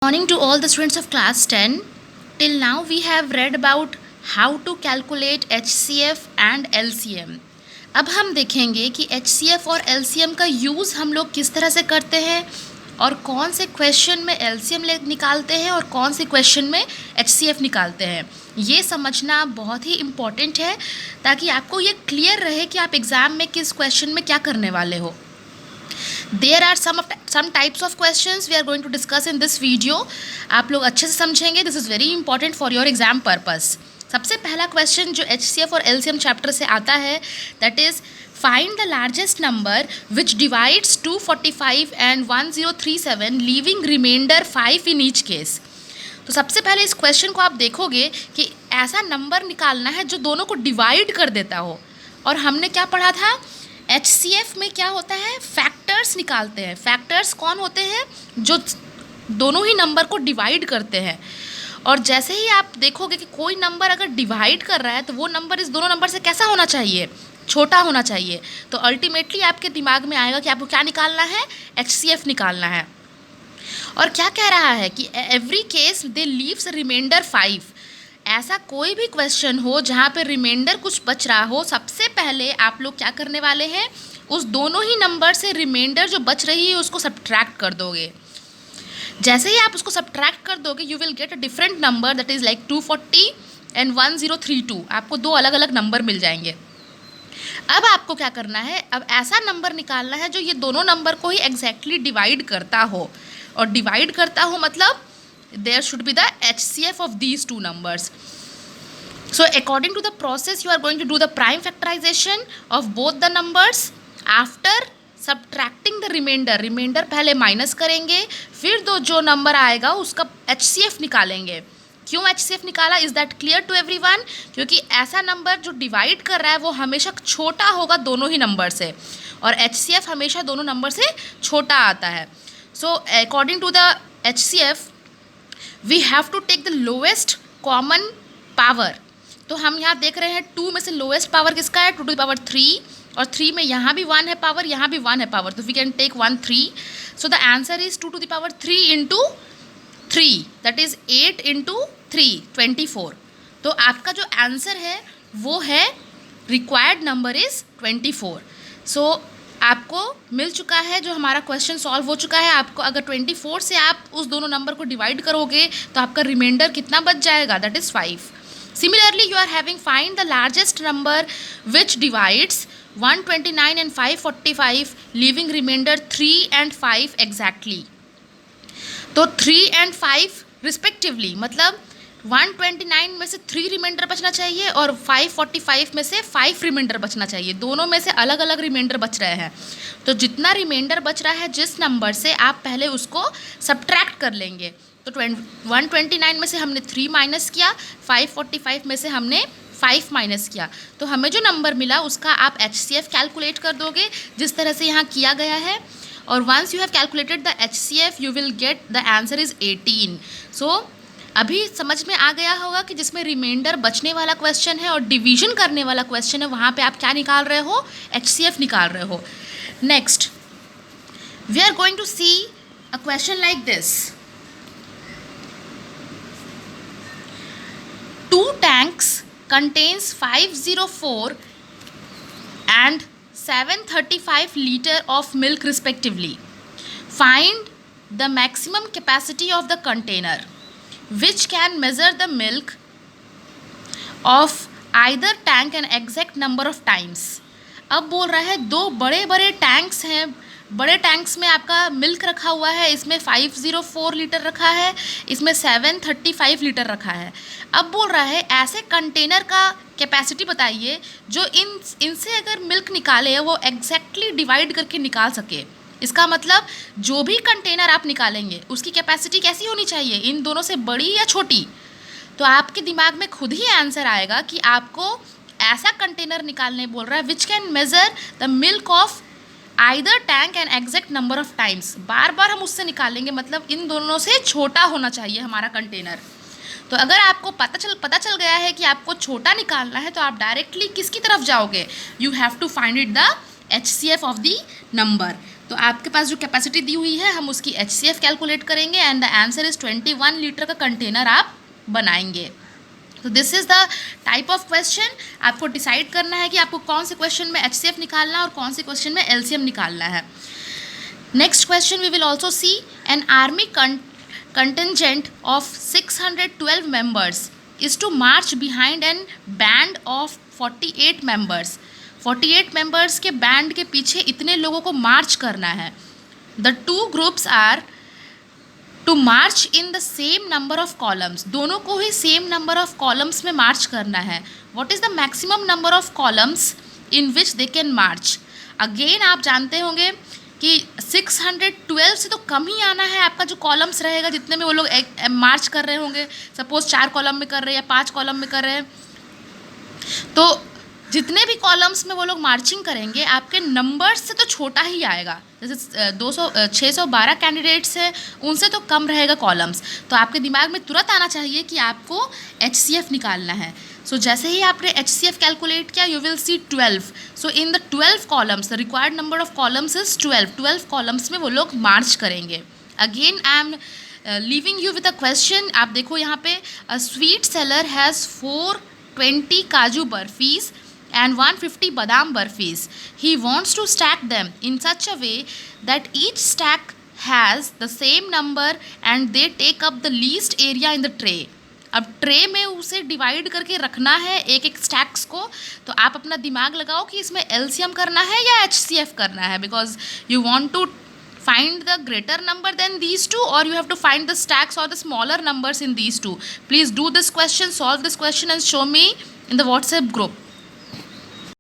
Morning to all the students of class 10. Till now we have read about how to calculate HCF and LCM. अब हम देखेंगे कि HCF और LCM का use हम लोग किस तरह से करते हैं और कौन से क्वेश्चन में LCM निकालते हैं और कौन से क्वेश्चन में HCF निकालते हैं। ये समझना बहुत ही इम्पॉर्टेंट है ताकि आपको ये क्लियर रहे कि आप एग्ज़ाम में किस क्वेश्चन में क्या करने वाले हो। There are some types of questions we are going to discuss in this video. आप लोग अच्छे से समझेंगे. This is very important for your exam purpose. सबसे पहला क्वेश्चन जो HCF और LCM चैप्टर से आता है that is find the largest number which divides 245 and 1037 leaving remainder 5 in each case. तो सबसे पहले इस क्वेश्चन को आप देखोगे कि ऐसा नंबर निकालना है जो दोनों को डिवाइड कर देता हो। और हमने क्या पढ़ा था, HCF में क्या होता है, फैक्टर्स निकालते हैं। फैक्टर्स कौन होते हैं, जो दोनों ही नंबर को डिवाइड करते हैं। और जैसे ही आप देखोगे कि कोई नंबर अगर डिवाइड कर रहा है तो वो नंबर इस दोनों नंबर से कैसा होना चाहिए, छोटा होना चाहिए। तो अल्टीमेटली आपके दिमाग में आएगा कि आपको क्या निकालना है, HCF निकालना है। और क्या कह रहा है कि एवरी केस दे लीव्स रिमाइंडर 5। ऐसा कोई भी क्वेश्चन हो जहाँ पे रिमाइंडर कुछ बच रहा हो, सबसे पहले आप लोग क्या करने वाले हैं, उस दोनों ही नंबर से रिमाइंडर जो बच रही है उसको सब्ट्रैक्ट कर दोगे। जैसे ही आप उसको सब्ट्रैक्ट कर दोगे you will get a different number that is like 240 and 1032। आपको दो अलग अलग नंबर मिल जाएंगे। अब आपको क्या करना है, अब ऐसा नंबर निकालना है जो ये दोनों नंबर को ही एग्जैक्टली डिवाइड करता हो। और डिवाइड करता हो मतलब there should be the HCF of these two numbers. So according to the process you are going to do the prime factorization of both the numbers after subtracting the remainder पहले minus करेंगे, फिर जो number आएगा उसका HCF निकालेंगे। क्यों HCF निकाला, is that clear to everyone? क्योंकि ऐसा नंबर जो डिवाइड कर रहा है वो हमेशा छोटा होगा दोनों ही नंबर से, और HCF हमेशा दोनों नंबर से छोटा आता है। So according to the HCF we have to take the lowest common power. तो हम यहाँ देख रहे हैं 2 में से लोएस्ट पावर किसका है, 2 टू द पावर 3, और 3 में यहाँ भी 1 है पावर, यहाँ भी 1 है पावर, तो we can take 1 3। So the answer is 2 to the power 3 into 3, that is 8 into 3 24। तो आपका जो आंसर है वो है, रिक्वायर्ड नंबर इज़ 24। सो आपको मिल चुका है, जो हमारा क्वेश्चन सॉल्व हो चुका है। आपको अगर 24 से आप उस दोनों नंबर को डिवाइड करोगे तो आपका रिमाइंडर कितना बच जाएगा, that is 5। Similarly you are having find the largest number which divides 129 and 545 leaving remainder 3 and 5 exactly. तो 3 एंड 5 रिस्पेक्टिवली, मतलब 129 में से 3 रिमाइंडर बचना चाहिए और 545 में से 5 रिमाइंडर बचना चाहिए। दोनों में से अलग अलग रिमाइंडर बच रहे हैं। तो जितना रिमाइंडर बच रहा है जिस नंबर से, आप पहले उसको सब्ट्रैक्ट कर लेंगे। तो 129 में से हमने 3 माइनस किया, 545 में से हमने 5 माइनस किया, तो हमें जो नंबर मिला उसका आप HCF कैलकुलेट कर दोगे जिस तरह से यहाँ किया गया है। और once you have calculated the HCF you will get the answer is 18। So अभी समझ में आ गया होगा कि जिसमें रिमाइंडर बचने वाला क्वेश्चन है और डिवीजन करने वाला क्वेश्चन है, वहाँ पे आप क्या निकाल रहे हो, HCF निकाल रहे हो। Next we are going to see a question like this. 2 tanks contains 504 and 735 liter of milk respectively. Find the maximum capacity of the container which can measure the milk of either tank an exact number of times. अब बोल रहा है 2 बड़े बड़े tanks हैं, बड़े tanks में आपका मिल्क रखा हुआ है, इसमें 504 लीटर रखा है, इसमें 735 लीटर रखा है। अब बोल रहा है ऐसे कंटेनर का कैपेसिटी बताइए जो इनसे अगर मिल्क निकाले वो एग्जैक्टली डिवाइड करके निकाल सके। इसका मतलब जो भी कंटेनर आप निकालेंगे उसकी कैपेसिटी कैसी होनी चाहिए, इन दोनों से बड़ी या छोटी। तो आपके दिमाग में खुद ही आंसर आएगा कि आपको ऐसा कंटेनर निकालने बोल रहा है which can measure the milk of either tank and exact number of times. बार बार हम उससे निकालेंगे, मतलब इन दोनों से छोटा होना चाहिए हमारा कंटेनर। तो अगर आपको पता चल गया है कि आपको छोटा निकालना है तो आप डायरेक्टली किसकी तरफ जाओगे, you have to find it the HCF of the number. तो आपके पास जो कैपेसिटी दी हुई है हम उसकी HCF कैलकुलेट करेंगे and the answer is 21 litre का कंटेनर आप बनाएंगे। तो this is the type of question. आपको डिसाइड करना है कि आपको कौन से क्वेश्चन में HCF निकालना है और कौन से क्वेश्चन में LCM निकालना है। Next question we will also see an army contingent of 612 members is to march behind an band of 48 members. 48 members के बैंड के पीछे इतने लोगों को मार्च करना है। The two groups are to march in the same number of columns. दोनों को ही सेम नंबर ऑफ कॉलम्स में मार्च करना है। What is the maximum number of columns in which they can march? Again आप जानते होंगे कि 612 से तो कम ही आना है आपका जो कॉलम्स रहेगा, जितने में वो लोग मार्च कर रहे होंगे। सपोज 4 कॉलम में कर रहे हैं या 5 कॉलम में कर रहे हैं, तो जितने भी कॉलम्स में वो लोग मार्चिंग करेंगे आपके नंबर्स से तो छोटा ही आएगा। जैसे 612 कैंडिडेट्स हैं, उनसे तो कम रहेगा कॉलम्स। तो आपके दिमाग में तुरंत आना चाहिए कि आपको HCF निकालना है। सो जैसे ही आपने HCF कैलकुलेट किया you will see 12। So in the 12 columns the required number of columns is 12 columns में वो लोग मार्च करेंगे। Again I am leaving you with a question. आप देखो यहाँ पे अ स्वीट सेलर हैज़ 420 काजू बर्फीज and 150 badam burfis. He wants to stack them in such a way that each stack has the same number and they take up the least area in the tray. अब tray में उसे divide करके रखना है एक एक stacks को। तो आप अपना दिमाग लगाओ कि इसमें LCM करना है या HCF करना है, because you want to find the greater number than these two or you have to find the stacks or the smaller numbers in these two. Please do this question, solve this question and show me in the WhatsApp group.